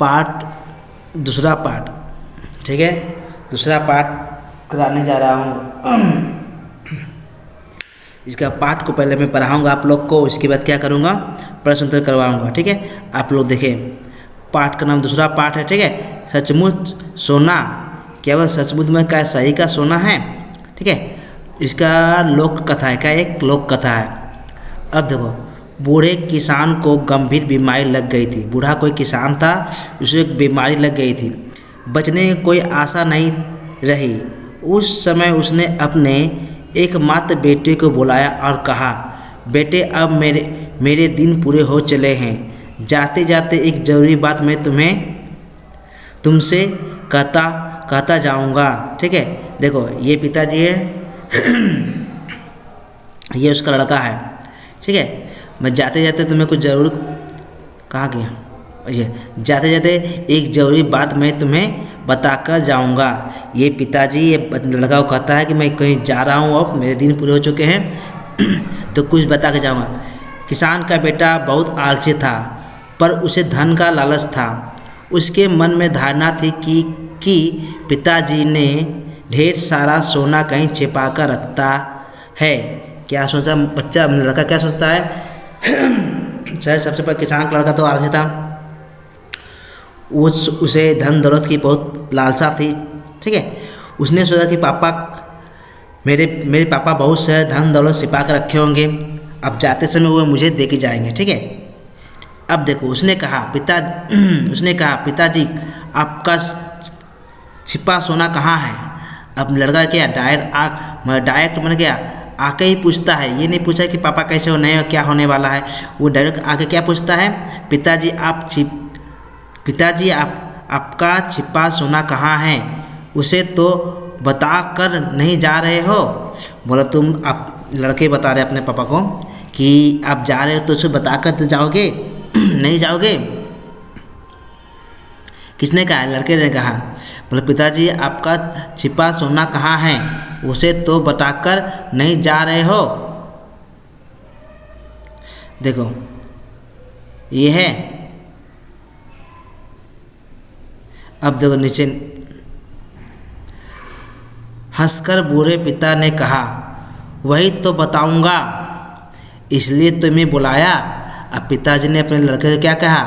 दूसरा पार्ट, ठीक है, दूसरा पार्ट कराने जा रहा हूँ। इसका पार्ट को पहले मैं पढ़ाऊँगा आप लोग को, इसके बाद क्या करूँगा, प्रश्न उत्तर करवाऊँगा, ठीक है। आप लोग देखें, पार्ट का नाम दूसरा पार्ट है, ठीक है। सचमुच सोना केवल सचमुच में क्या सही का सोना है, ठीक है। इसका लोक कथा है, क्या एक लोक कथा है। अब देखो, बूढ़े किसान को गंभीर बीमारी लग गई थी। बूढ़ा कोई किसान था, उसे एक बीमारी लग गई थी, बचने की कोई आशा नहीं रही। उस समय उसने अपने एकमात्र बेटे को बुलाया और कहा, बेटे अब मेरे दिन पूरे हो चले हैं। जाते जाते एक ज़रूरी बात मैं तुमसे कहता जाऊंगा, ठीक है। देखो, ये पिताजी है, ये उसका लड़का है, ठीक है। मैं जाते जाते तुम्हें कुछ ज़रूर कहा गया, ये जाते जाते एक ज़रूरी बात मैं तुम्हें बताकर जाऊंगा। ये पिताजी ये लड़का को कहता है कि मैं कहीं जा रहा हूँ, अब मेरे दिन पूरे हो चुके हैं, तो कुछ बता के जाऊँगा। किसान का बेटा बहुत आलसी था, पर उसे धन का लालच था। उसके मन में धारणा थी कि पिताजी ने ढेर सारा सोना कहीं छिपा कर रखता है। क्या सोचा बच्चा, लड़का क्या सोचता है? शायद सबसे पहले किसान का लड़का तो आलसी था, उसे धन दौलत की बहुत लालसा थी, ठीक है। उसने सोचा कि पापा मेरे पापा बहुत से धन दौलत छिपा कर रखे होंगे, अब जाते समय वो मुझे दे के जाएंगे, ठीक है। अब देखो, उसने कहा पिताजी आपका छिपा सोना कहाँ है। अब लड़का क्या डायरेक्ट मन गया, आके ही पूछता है। ये नहीं पूछा कि पापा कैसे होने हैं, क्या होने वाला है, वो डायरेक्ट आके क्या पूछता है, पिताजी आपका छिपा सोना कहाँ है, उसे तो बता कर नहीं जा रहे हो। बोला, आप लड़के बता रहे अपने पापा को कि आप जा रहे हो तो उसे बता कर तो जाओगे, नहीं जाओगे। किसने कहा? लड़के ने कहा। बोले, पिताजी आपका छिपा सोना कहाँ है, उसे तो बताकर नहीं जा रहे हो। देखो, ये है। अब देखो नीचे, हंसकर बूढ़े पिता ने कहा, वही तो बताऊंगा, इसलिए तुम्हें बुलाया। अब पिताजी ने अपने लड़के से क्या कहा,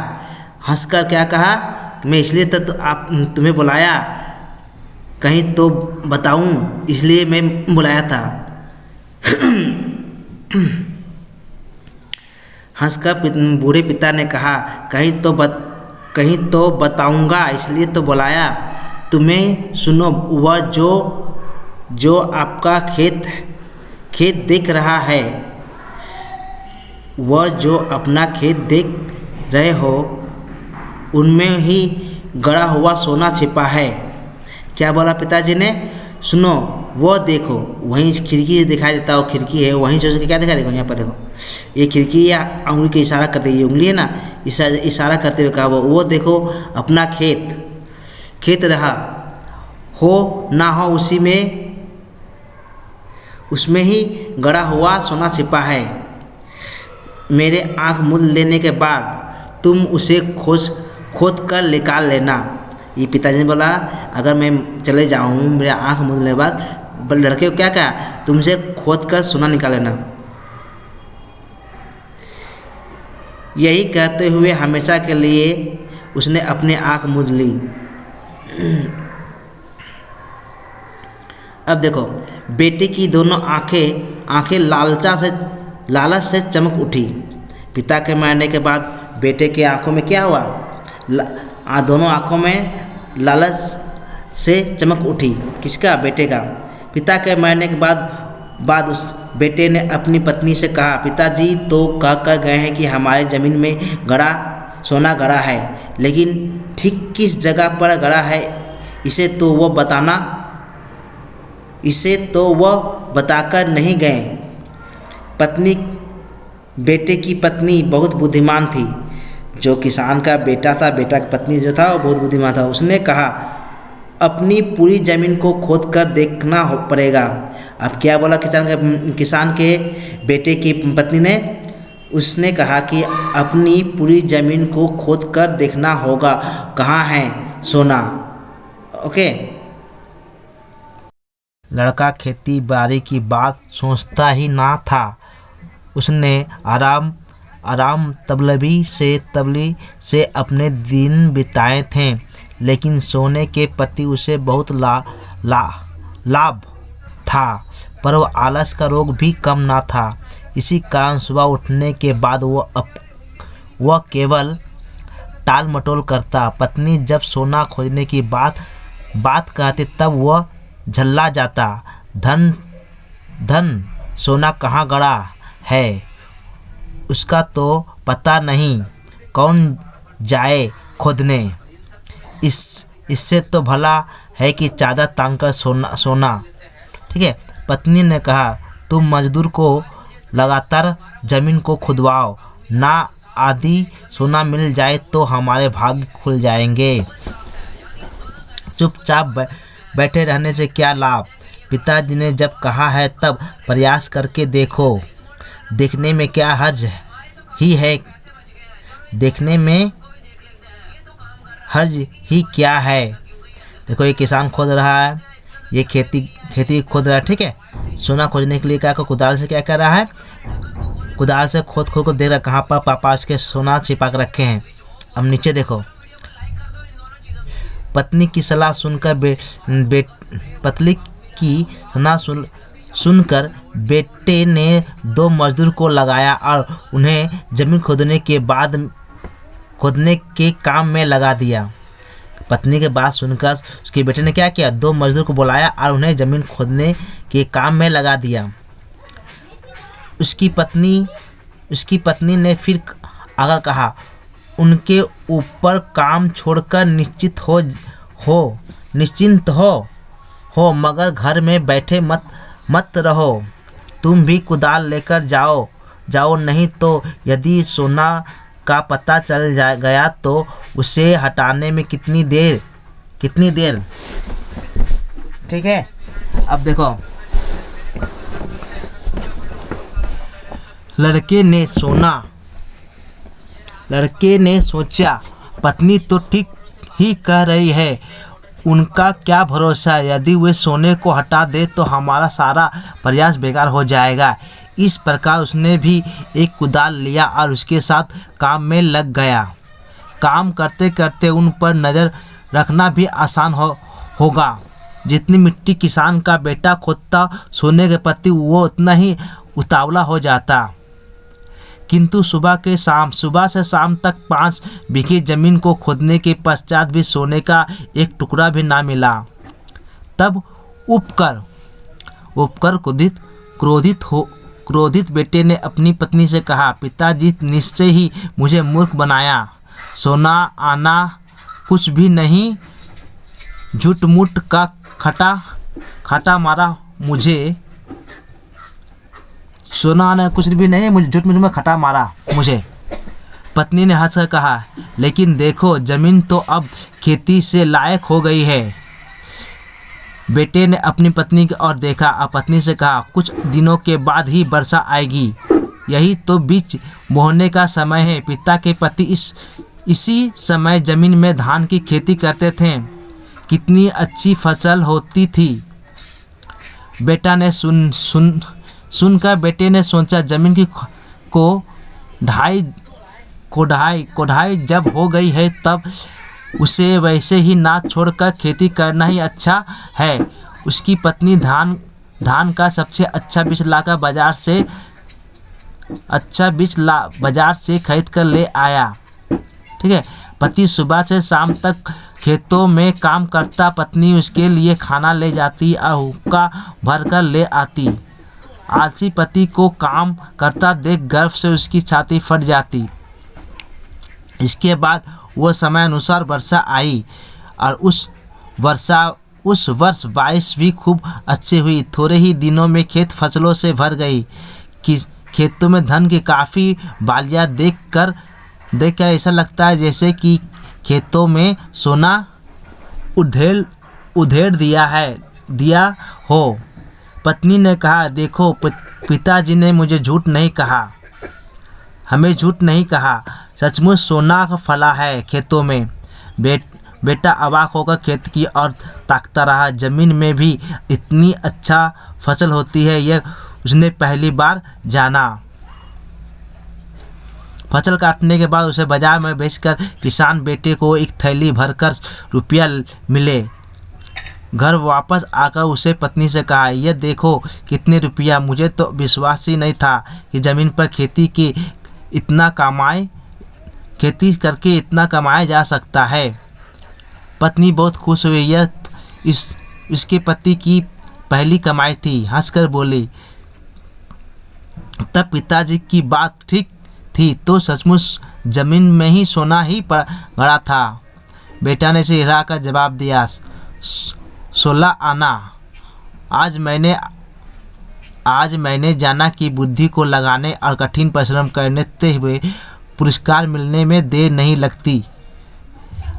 हंसकर क्या कहा, मैं इसलिए तो तुम्हें बुलाया, कहीं तो बताऊं, इसलिए मैं बुलाया था। हंसकर बूढ़े पिता ने कहा, कहीं तो बताऊंगा, इसलिए तो बुलाया। तुम्हें सुनो, वह जो आपका खेत देख रहा है, वह जो अपना खेत देख रहे हो, उनमें ही गड़ा हुआ सोना छिपा है। क्या बोला पिताजी ने? सुनो, वो देखो, वहीं खिड़की से दिखाई देता हो, खिड़की है, वहीं से क्या दिखाई, देखो यहाँ पर देखो, ये खिड़की या उंगली के इशारा करते, ये उंगली है ना, इशारा करते हुए कहा, वो देखो अपना खेत रहा हो ना हो, उसमें ही गड़ा हुआ सोना छिपा है। मेरे आँख मूंद लेने के बाद तुम उसे खोद कर निकाल लेना। ये पिताजी ने बोला, अगर मैं चले जाऊँ, मेरे आँख मूंदने के बाद, लड़के को क्या कहा, तुमसे खोद कर सोना निकाल लेना। यही कहते हुए हमेशा के लिए उसने अपनी आँख मूंद ली। अब देखो, बेटे की दोनों आंखें लालच से चमक उठी। पिता के मरने के बाद बेटे के आंखों में क्या हुआ, दोनों आंखों में लालच से चमक उठी। किसका? बेटे का। पिता के मरने के बाद उस बेटे ने अपनी पत्नी से कहा, पिताजी तो कह कर गए हैं कि हमारे ज़मीन में सोना गड़ा है, लेकिन ठीक किस जगह पर गड़ा है इसे तो वह बताकर नहीं गए। बेटे की पत्नी बहुत बुद्धिमान थी। जो किसान का बेटा था, बेटा की पत्नी जो था वो बहुत बुद्धिमान था। उसने कहा, अपनी पूरी ज़मीन को खोद कर देखना पड़ेगा। अब क्या बोला किसान के बेटे की पत्नी ने? उसने कहा कि अपनी पूरी ज़मीन को खोद कर देखना होगा कहाँ है सोना। ओके। लड़का खेती बाड़ी की बात सोचता ही ना था। उसने आराम तबली से अपने दिन बिताए थे, लेकिन सोने के प्रति उसे बहुत लाभ था, पर वो आलस का रोग भी कम ना था। इसी कारण सुबह उठने के बाद वह केवल टाल मटोल करता। पत्नी जब सोना खोजने की बात कहती तब वह झल्ला जाता। धन सोना कहाँ गड़ा है उसका तो पता नहीं, कौन जाए खोदने। इससे तो भला है कि चादर तान कर सोना। ठीक है। पत्नी ने कहा, तुम मजदूर को लगातार जमीन को खुदवाओ ना, आदि सोना मिल जाए तो हमारे भाग्य खुल जाएंगे। चुपचाप बैठे रहने से क्या लाभ। पिताजी ने जब कहा है तब प्रयास करके देखो। देखने में क्या हर्ज ही है, देखने में हर्ज ही क्या है। देखो ये किसान खोद रहा है, ये खेती खोद रहा है। ठीक है। सोना खोजने के लिए क्या कुदाल से क्या कर रहा है, कुदाल से खोद को देख रहा है कहाँ पर पापा उसके सोना छिपा कर रखे हैं। अब नीचे देखो। पत्नी की सलाह सुनकर बेटे ने 2 मजदूर को लगाया और उन्हें जमीन खोदने के काम में लगा दिया। पत्नी के बात सुनकर उसके बेटे ने क्या किया, 2 मजदूर को बुलाया और उन्हें जमीन खोदने के काम में लगा दिया। उसकी पत्नी ने फिर अगर कहा, उनके ऊपर काम छोड़कर निश्चिंत हो, मगर घर में बैठे मत रहो। तुम भी कुदाल लेकर जाओ, नहीं तो यदि सोना का पता चल गया तो उसे हटाने में कितनी देर। ठीक है। अब देखो, लड़के ने सोचा पत्नी तो ठीक ही कह रही है, उनका क्या भरोसा, यदि वे सोने को हटा दे तो हमारा सारा प्रयास बेकार हो जाएगा। इस प्रकार उसने भी एक कुदाल लिया और उसके साथ काम में लग गया। काम करते करते उन पर नज़र रखना भी आसान होगा। जितनी मिट्टी किसान का बेटा खोदता सोने के प्रति वो उतना ही उतावला हो जाता। किंतु सुबह से शाम तक 5 बीघे जमीन को खोदने के पश्चात भी सोने का एक टुकड़ा भी ना मिला। तब उपकर क्रोधित बेटे ने अपनी पत्नी से कहा, पिताजी निश्चय ही मुझे मूर्ख बनाया। सोना आना कुछ भी नहीं, झूठ मूठ का खटा मारा मुझे। सोना ने कुछ भी नहीं, मुझे झूठ में खटा मारा मुझे। पत्नी ने हंसकर कहा, लेकिन देखो जमीन तो अब खेती से लायक हो गई है। बेटे ने अपनी पत्नी की ओर देखा और पत्नी से कहा, कुछ दिनों के बाद ही वर्षा आएगी, यही तो बीज बोने का समय है। पिता के पति इसी समय जमीन में धान की खेती करते थे, कितनी अच्छी फसल होती थी। बेटा ने सुनकर बेटे ने सोचा, जमीन की कोढ़ाई जब हो गई है तब उसे वैसे ही ना छोड़कर खेती करना ही अच्छा है। उसकी पत्नी धान का सबसे अच्छा बीज लाकर बाजार से खरीद कर ले आया। ठीक है। पति सुबह से शाम तक खेतों में काम करता, पत्नी उसके लिए खाना ले जाती और हुक्का भर कर ले आती। आलसी पति को काम करता देख गर्व से उसकी छाती फट जाती। इसके बाद वो समय अनुसार वर्षा आई और उस वर्ष बारिश भी खूब अच्छी हुई। थोड़े ही दिनों में खेत फसलों से भर गई कि खेतों में धन की काफ़ी बालियाँ देखकर ऐसा लगता है जैसे कि खेतों में सोना उधेड़ दिया हो। पत्नी ने कहा, देखो पिताजी ने मुझे झूठ नहीं कहा, हमें झूठ नहीं कहा, सचमुच सोना फला है खेतों में। बेटा अवाक होकर खेत की ओर ताकता रहा। जमीन में भी इतनी अच्छा फसल होती है, यह उसने पहली बार जाना। फसल काटने के बाद उसे बाजार में बेचकर किसान बेटे को एक थैली भरकर रुपया मिले। घर वापस आकर उसे पत्नी से कहा, यह देखो कितने रुपया। मुझे तो विश्वास ही नहीं था कि ज़मीन पर खेती करके इतना कमाया जा सकता है। पत्नी बहुत खुश हुई। यह इसके पति की पहली कमाई थी। हंसकर बोली, तब पिताजी की बात ठीक थी, तो सचमुच जमीन में ही सोना ही पड़ा था। बेटा ने इसे हिलाकर जवाब दिया, 16 आना। आज मैंने जाना कि बुद्धि को लगाने और कठिन परिश्रम करते हुए पुरस्कार मिलने में देर नहीं लगती।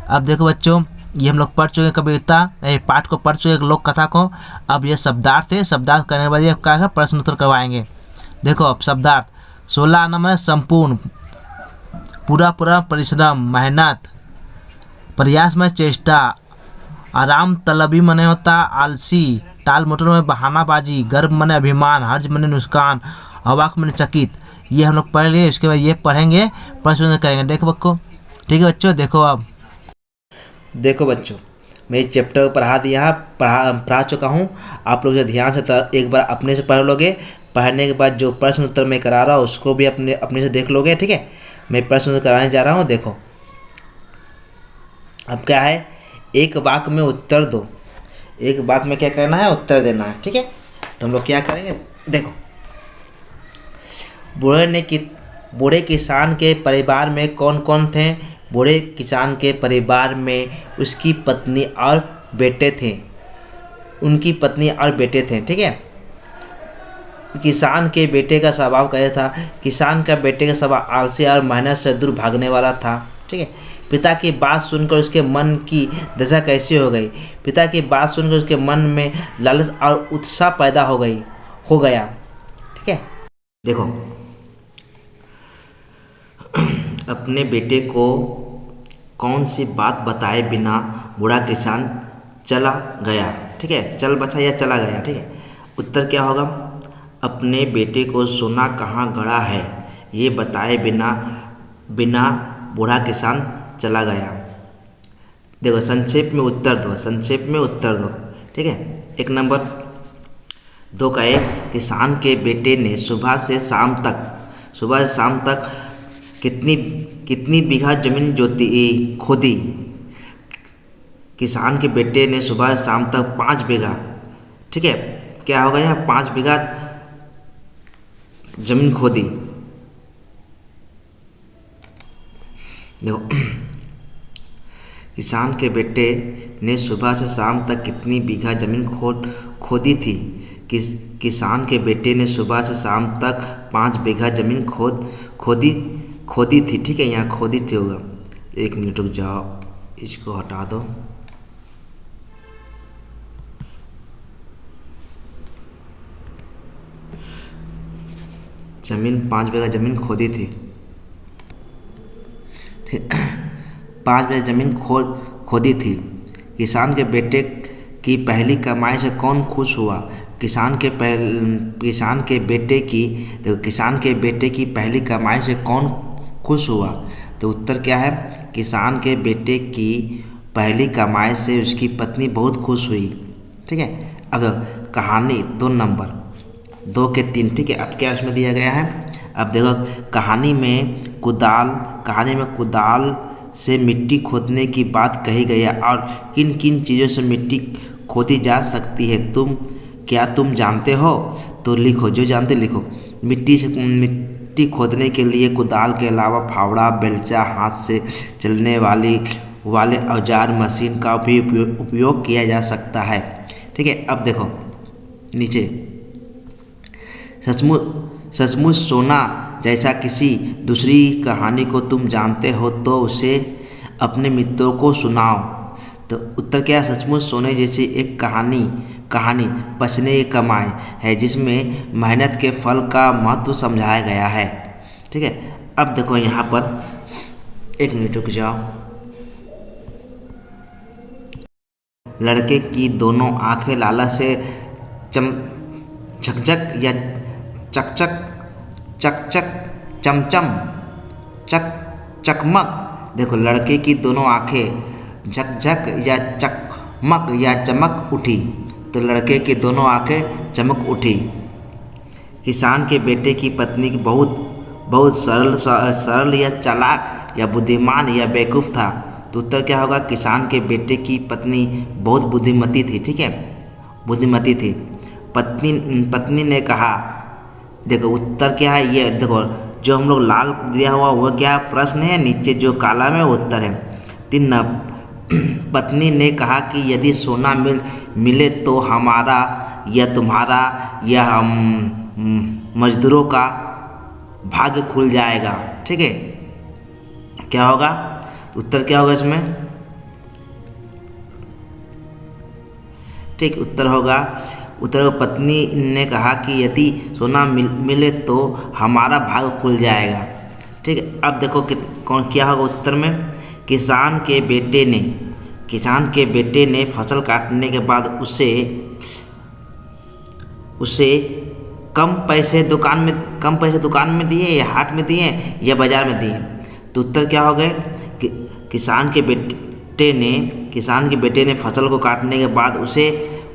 अब देखो बच्चों, ये हम लोग पढ़ चुके कविता पाठ को पढ़ चुके लोक कथा को। अब ये शब्दार्थ है। शब्दार्थ करने के बाद ये क्या है, प्रश्न उत्तर करवाएंगे। देखो अब शब्दार्थ, 16 आना में संपूर्ण, पूरा परिश्रम, मेहनत, प्रयास में चेष्टा, आराम तलबी मने होता आलसी, टाल मटोल में बहानाबाजी, गर्व मने अभिमान, हर्ज मने नुकसान, अवाक मने चकित। ये हम लोग पढ़ लिए। इसके बाद ये पढ़ेंगे, प्रश्न करेंगे। देखो बच्चों, ठीक है बच्चों। देखो बच्चों, मैं इस चैप्टर को पढ़ा चुका हूँ। आप लोग ध्यान से एक बार अपने से पढ़ लोगे। पढ़ने के बाद जो प्रश्न उत्तर मैं करा रहा हूँ उसको भी अपने से देख लोगे। ठीक है, मैं प्रश्न उत्तर कराने जा रहा हूँ। देखो अब क्या है, एक वाक्य में उत्तर दो। एक वाक्य में क्या करना है, उत्तर देना है। ठीक है, तो हम लोग क्या करेंगे, देखो। बूढ़े किसान के परिवार में कौन कौन थे। बूढ़े किसान के परिवार में उसकी पत्नी और बेटे थे। उनकी पत्नी और बेटे थे। ठीक है, किसान के बेटे का स्वभाव कैसा था। किसान का बेटे का स्वभाव आलसी और मेहनत से दूर भागने वाला था। ठीक है, पिता की बात सुनकर उसके मन की दशा कैसी हो गई। पिता की बात सुनकर उसके मन में लालच और उत्साह पैदा हो गया। ठीक है, देखो अपने बेटे को कौन सी बात बताए बिना बूढ़ा किसान चला गया। ठीक है, चल बचा या चला गया। ठीक है, उत्तर क्या होगा, अपने बेटे को सोना कहाँ गड़ा है ये बताए बिना बूढ़ा किसान चला गया। देखो संक्षेप में उत्तर दो। ठीक है, 1 नंबर 2 का एक, किसान के बेटे ने सुबह से शाम तक कितनी बीघा जमीन खोदी। किसान के बेटे ने सुबह से शाम तक 5 बीघा। ठीक है, क्या होगा यहाँ, 5 बीघा जमीन खोदी। देखो किसान के बेटे ने सुबह से शाम तक कितनी बीघा जमीन खोदी थी। किसान के बेटे ने सुबह से शाम तक 5 बीघा जमीन खोदी थी। ठीक है, यहाँ खोदी थी होगा। 1 मिनट रुक जाओ, इसको हटा दो। जमीन 5 बीघा जमीन खोदी थी। 5 बीघा जमीन खोदी थी। किसान के बेटे की पहली कमाई से कौन खुश हुआ। किसान के बेटे की पहली कमाई से कौन खुश हुआ। तो उत्तर क्या है, किसान के बेटे की पहली कमाई से उसकी पत्नी बहुत खुश हुई। ठीक है, अब कहानी 2 नंबर 2 के 3। ठीक है, अब क्या उसमें दिया गया है, अब देखो कहानी में कुदाल से मिट्टी खोदने की बात कही गई है और किन किन चीज़ों से मिट्टी खोदी जा सकती है क्या तुम जानते हो। तो लिखो, जो जानते लिखो। मिट्टी खोदने के लिए कुदाल के अलावा फावड़ा, बेलचा, हाथ से चलने वाले औजार, मशीन का भी उपयोग किया जा सकता है। ठीक है, अब देखो नीचे, सचमुच सोना जैसा किसी दूसरी कहानी को तुम जानते हो तो उसे अपने मित्रों को सुनाओ। तो उत्तर क्या है, सचमुच सोने जैसी एक कहानी पसीने की कमाई है जिसमें मेहनत के फल का महत्व समझाया गया है। ठीक है, अब देखो यहाँ पर, एक मिनट रुक जाओ। लड़के की दोनों आंखें लालच से चम झकझक या चकचक चकचक चमचम चक चकमक। देखो लड़के की दोनों आंखें झकझक या चकमक या चमक उठी, तो लड़के की दोनों आंखें चमक उठी। किसान के बेटे की पत्नी की बहुत बहुत सरल या चालाक या बुद्धिमान या बेवकूफ़ था, तो उत्तर क्या होगा? किसान के बेटे की पत्नी बहुत बुद्धिमती थी। ठीक है, बुद्धिमती थी। पत्नी ने कहा, देखो उत्तर क्या है ये, देखो जो हम लोग लाल दिया हुआ वो क्या प्रश्न है, नीचे जो काला में उत्तर है। 3 पत्नी ने कहा कि यदि सोना मिले तो हमारा या तुम्हारा या हम मजदूरों का भाग्य खुल जाएगा। ठीक है, क्या होगा उत्तर, क्या होगा इसमें? ठीक, उत्तर होगा पत्नी ने कहा कि यदि सोना मिले तो हमारा भाग्य खुल जाएगा। ठीक है, अब देखो कौन क्या होगा उत्तर में? किसान के बेटे ने फसल काटने के बाद उसे कम पैसे दुकान में दिए या हाट में दिए या बाजार में दिए, तो उत्तर क्या हो गए? कि किसान के बेटे ने फसल को काटने के बाद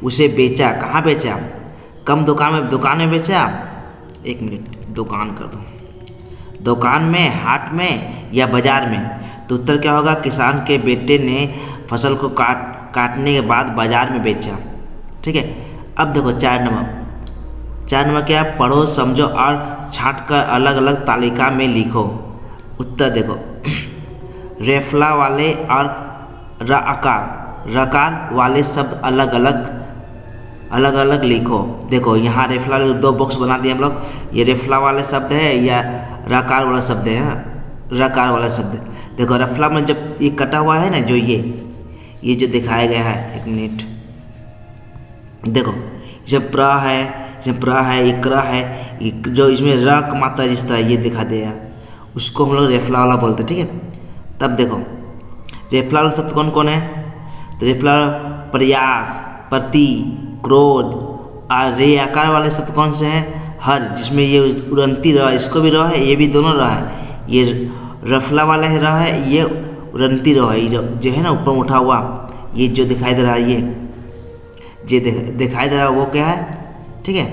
उसे बेचा। कहाँ बेचा? कम दुकान में बेचा। एक मिनट, दुकान कर दो, दुकान में, हाट में या बाजार में, तो उत्तर क्या होगा? किसान के बेटे ने फसल को काटने के बाद बाजार में बेचा। ठीक है, अब देखो 4 नंबर क्या? पढ़ो, समझो और छांट कर अलग अलग तालिका में लिखो। उत्तर देखो, रेफला वाले और रकार वाले शब्द अलग अलग लिखो। देखो यहाँ रेफला वाले 2 बॉक्स बना दिए हम लोग। ये रेफला वाले शब्द है या रकार वाला शब्द है? रकार वाला शब्द। देखो रेफला में जब ये कटा हुआ है ना, जो ये जो दिखाया गया है, एक मिनट देखो, जब प्र है, इकरा है, जो इसमें र का मात्रा जिस तरह ये दिखा देगा, उसको हम लोग रेफला वाला बोलते हैं। ठीक है, तब देखो रेफला वाला शब्द कौन कौन है? तो रेफला प्रयास, प्रति, क्रोध और रे आकार वाले शब्द कौन से हैं? हर, जिसमें ये उड़ंती रह, इसको भी रह है, ये भी दोनों रह है। ये रफला वाला है रह है, ये उड़ंती रह है, जो है ना ऊपर उठा हुआ, ये जो दिखाई दे रहा है, ये दिखाई दे रहा है वो क्या है? ठीक है,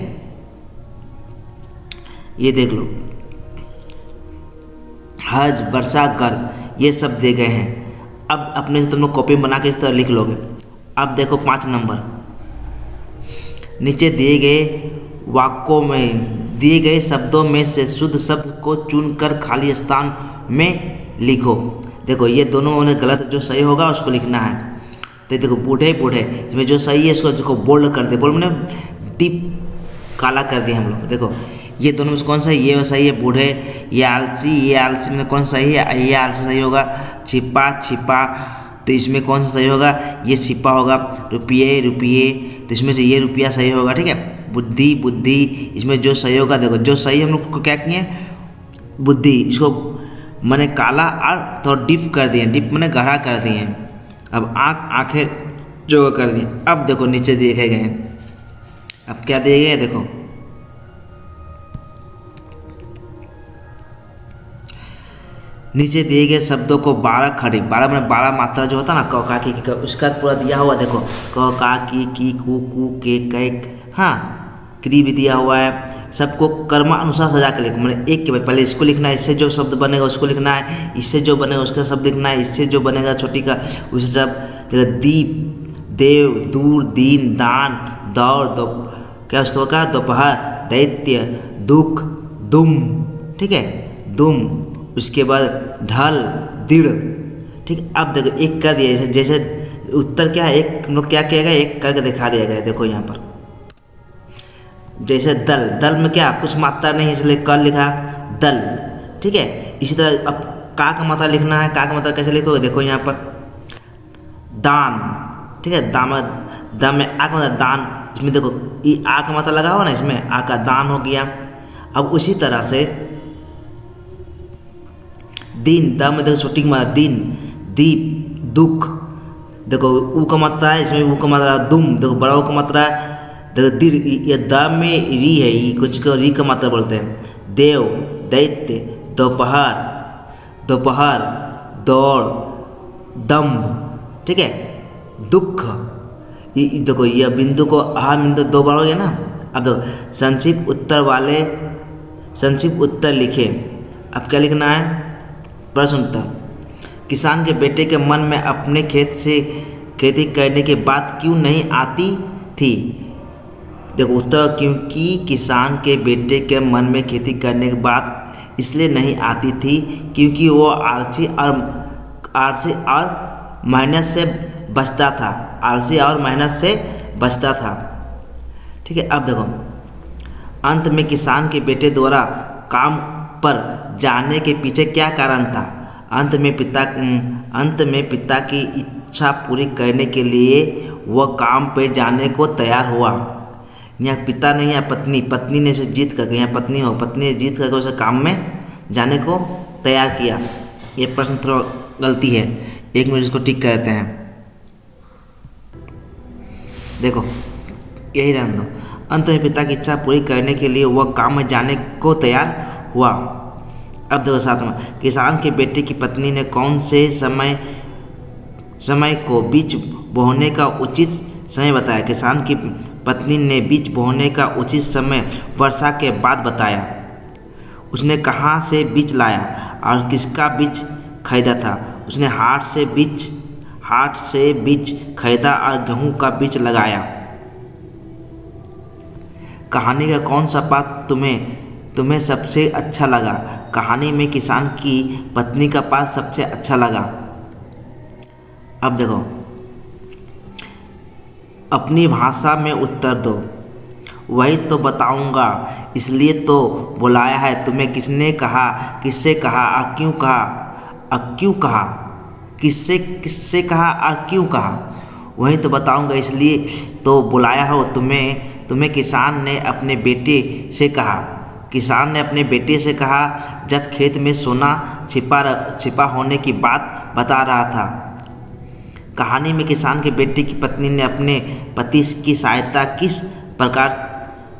ये देख लो, हज, वर्षा, गर्भ, ये सब दे गए हैं। अब अपने से तुम लोग कॉपी बना के इस तरह लिख लोगे। अब देखो 5 नंबर, नीचे दिए गए वाक्यों में दिए गए शब्दों में से शुद्ध शब्द को चुनकर खाली स्थान में लिखो। देखो ये दोनों ने गलत, जो सही होगा उसको लिखना है। तो देखो बूढ़े इसमें जो सही है इसको देखो बोल्ड कर दे, बोल्ड मैंने डीप काला कर दिया हम लोग। देखो ये दोनों में से कौन सा है? ये सही है बूढ़े। ये आलसी में कौन सही है? ये आलसी सही होगा। छिपा, तो इसमें कौन सा सही होगा? ये छिपा होगा। रुपये, तो इसमें से ये रुपया सही होगा। ठीक है, बुद्धि, इसमें जो सही होगा, देखो जो सही हम लोग को क्या किए? बुद्धि, इसको मैंने काला और थोड़ा डीप कर दिए, डीप मैंने गहरा कर दिए। अब आंखें जो कर दिए। अब देखो नीचे देखे गए हैं, अब क्या दिए गए? देखो नीचे दिए गए शब्दों को 12 खड़ी, 12 में 12 मात्रा जो होता है ना, क, का, की, उसका पूरा दिया हुआ। देखो क, का, की, कू, के, कै, हाँ, क्री भी दिया हुआ है। सबको कर्मानुसार सजा के लिखो। मैंने एक के बाद पहले इसको लिखना है, इससे जो शब्द बनेगा उसको लिखना है, इससे जो बनेगा उसका शब्द लिखना है, इससे जो बनेगा छोटी का उसे सब। दीप, देव, दूर, दीन, दान, दौड़, क्या उसको कहा? दोपहर, दैत्य, दुख, दुम। ठीक है, दुम। उसके बाद ढल, दृढ़। ठीक, अब देखो एक कर दिया, जैसे उत्तर क्या है? एक हम लोग क्या किया गया? एक करके दिखा दिया गया। देखो यहाँ पर जैसे दल में क्या कुछ मात्रा नहीं, इसलिए कर लिखा दल। ठीक है, इसी तरह अब का मात्रा लिखना है। का मात्रा कैसे लिखोगे? देखो यहाँ पर दान। ठीक है, दाम में आ का मतलब दान, इसमें देखो ये आ का मात्रा लगा हुआ ना, इसमें आ का दान हो गया। अब उसी तरह से दिन, द में देखो छोटी की मात्रा दिन, दीप, दुख, देखो ऊ का मात्रा है, इसमें ऊ का मात्रा है, दुम, देखो बड़ा ऊ का मात्रा है, देखो दीर्घ, ये द में री है, ये कुछ को री का मात्रा बोलते हैं। देव, दैत्य, दोपहर, दोपहर, दौड़, दम्भ, ठीक है, दुख, ये देखो ये बिंदु को आ बिंदु दो बार हो गया ना। अब देखो संक्षिप्त उत्तर लिखे। अब क्या लिखना है? प्रश्न उत्तर। किसान के बेटे के मन में अपने खेत से खेती करने की बात क्यों नहीं आती थी? देखो उत्तर, क्योंकि किसान के बेटे के मन में खेती करने की बात इसलिए नहीं आती थी क्योंकि वो आलसी और मेहनत से बचता था, आलसी और मेहनत से बचता था। ठीक है, अब देखो अंत में किसान के बेटे द्वारा काम पर जाने के पीछे क्या कारण था? अंत में पिता की इच्छा पूरी करने के लिए वह काम पे जाने को तैयार हुआ। यहाँ पिता नहीं, या पत्नी ने इसे जीत करके, यहाँ पत्नी ने जीत करके उसे काम में जाने को तैयार किया। ये प्रश्न थोड़ा गलती है, 1 मिनट इसको ठीक कर देते हैं। देखो यही रहने दो। अंत में पिता की इच्छा पूरी करने के लिए वह काम में जाने को तैयार हुआ। अब देखो साथ में, किसान के बेटे की पत्नी ने कौन से समय को बीज बोने का उचित समय बताया? किसान की पत्नी ने बीज बोने का उचित समय वर्षा के बाद बताया। उसने कहाँ से बीज लाया और किसका बीज खरीदा था? उसने हाट से बीज खरीदा और गेहूं का बीज लगाया। कहानी का कौन सा पात्र तुम्हें सबसे अच्छा लगा? कहानी में किसान की पत्नी का पात्र सबसे अच्छा लगा। अब देखो, अपनी भाषा में उत्तर दो। वही तो बताऊंगा, इसलिए तो बुलाया है तुम्हें। किसने कहा, किससे कहा और क्यों कहा? क्यों कहा? किससे कहा और क्यों कहा? वही तो बताऊंगा, इसलिए तो बुलाया हो तुम्हें। किसान ने अपने बेटे से कहा। किसान ने अपने बेटे से कहा जब खेत में सोना छिपा होने की बात बता रहा था। कहानी में किसान के बेटे की पत्नी ने अपने पति की सहायता किस प्रकार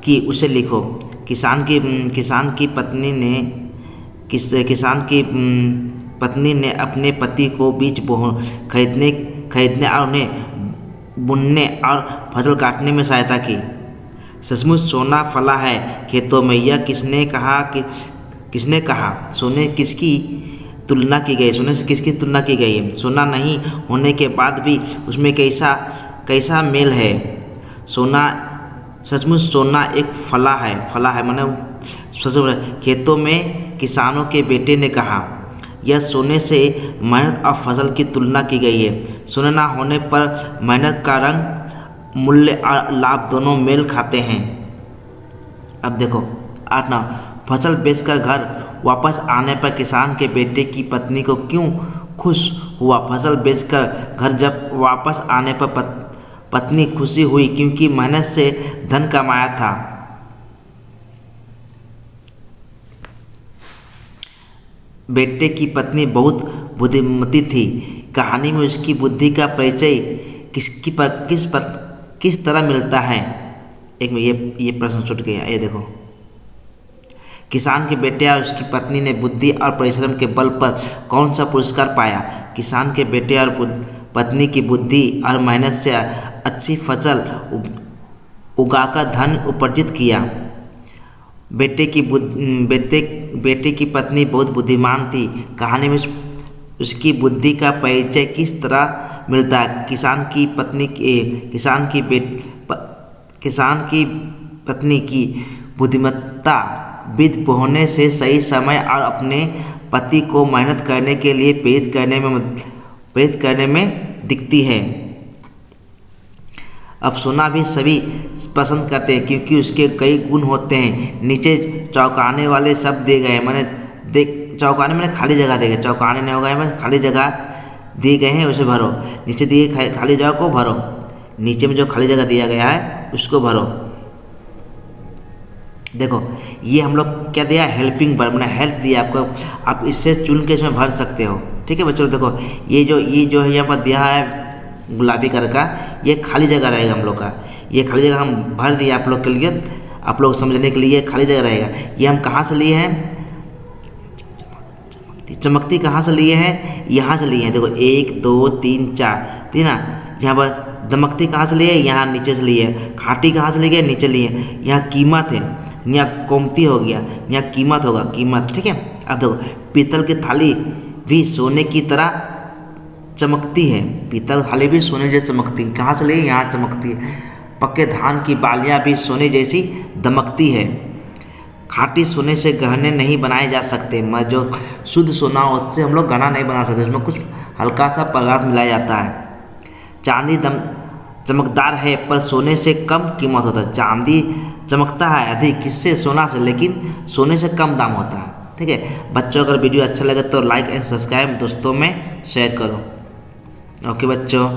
की, उसे लिखो। किसान की पत्नी ने अपने पति को बीज खरीदने और उन्हें बुनने और फसल काटने में सहायता की। सचमुच सोना फला है खेतों में, यह किसने कहा? सोने से किसकी तुलना की गई है? सोना नहीं होने के बाद भी उसमें कैसा मेल है? सचमुच सोना एक फला है माने खेतों में किसानों के बेटे ने कहा। यह सोने से मेहनत और फसल की तुलना की गई है। सोना ना होने पर मेहनत का रंग, मूल्य और लाभ दोनों मेल खाते हैं। अब देखो 8 फसल बेचकर घर वापस आने पर किसान के बेटे की पत्नी को क्यों खुश हुआ? फसल बेचकर घर जब वापस आने पर पत्नी खुशी हुई क्योंकि मेहनत से धन कमाया था। बेटे की पत्नी बहुत बुद्धिमती थी। कहानी में उसकी बुद्धि का परिचय किस तरह मिलता है? एक में ये प्रश्न छूट गया। ये देखो, किसान के बेटे और उसकी पत्नी ने बुद्धि और परिश्रम के बल पर कौन सा पुरस्कार पाया? किसान के बेटे और पत्नी की बुद्धि और मेहनत से अच्छी फसल उगाकर धन उपार्जित किया। बेटे की पत्नी बहुत बुद्धिमान थी। कहानी में उसकी बुद्धि का परिचय किस तरह मिलता है? किसान की पत्नी की बुद्धिमत्ता बीज बोने से सही समय और अपने पति को मेहनत करने के लिए प्रेरित करने में दिखती है। अब सोना भी सभी पसंद करते हैं क्योंकि उसके कई गुण होते हैं। नीचे चौंकाने वाले शब्द दिए गए हैं। चौंकाने मैंने खाली जगह दी गई, चौंकाने नहीं होगा, मैं खाली जगह दिए गए हैं उसे भरो। नीचे दिए खाली जगह को भरो, नीचे में जो खाली जगह दिया गया है उसको भरो। देखो ये हम लोग क्या दिया, हेल्पिंग वर्ब, मैंने हेल्प दिया आपको, आप इससे चुन के इसमें भर सकते हो। ठीक है बच्चों, देखो ये जो है यहाँ पर दिया है गुलाबी कलर का, ये खाली जगह रहेगा हम लोग का, ये खाली जगह हम भर दिए आप लोग के लिए, आप लोग समझने के लिए ये खाली जगह रहेगा। ये हम कहाँ से लिए हैं, चमकती कहाँ से लिए हैं, यहाँ से लिए हैं। देखो 1 2 3 4, ठीक ना। यहाँ पर दमकती कहाँ से लिए, यहाँ नीचे से लिए। खाटी कहाँ से लिए, नीचे लिए। यहाँ कीमत है, यहाँ कोमती हो गया, यहाँ कीमत होगा, कीमत। ठीक है, अब देखो पीतल की थाली भी सोने की तरह चमकती है, पीतल थाली भी सोने जैसी चमकती है, कहाँ से लिए, यहाँ चमकती है। पक्के धान की बालियाँ भी सोने जैसी दमकती है। खाटी सोने से गहने नहीं बनाए जा सकते, मैं जो शुद्ध सोना उससे हम लोग गहना नहीं बना सकते, उसमें कुछ हल्का सा प्रकाश मिलाया जाता है। चांदी चमकदार है पर सोने से कम कीमत होता है, चांदी चमकता है अधिक किससे, सोना से, लेकिन सोने से कम दाम होता है। ठीक है बच्चों, अगर वीडियो अच्छा लगे तो लाइक एंड सब्सक्राइब दोस्तों में शेयर करो। ओके बच्चों।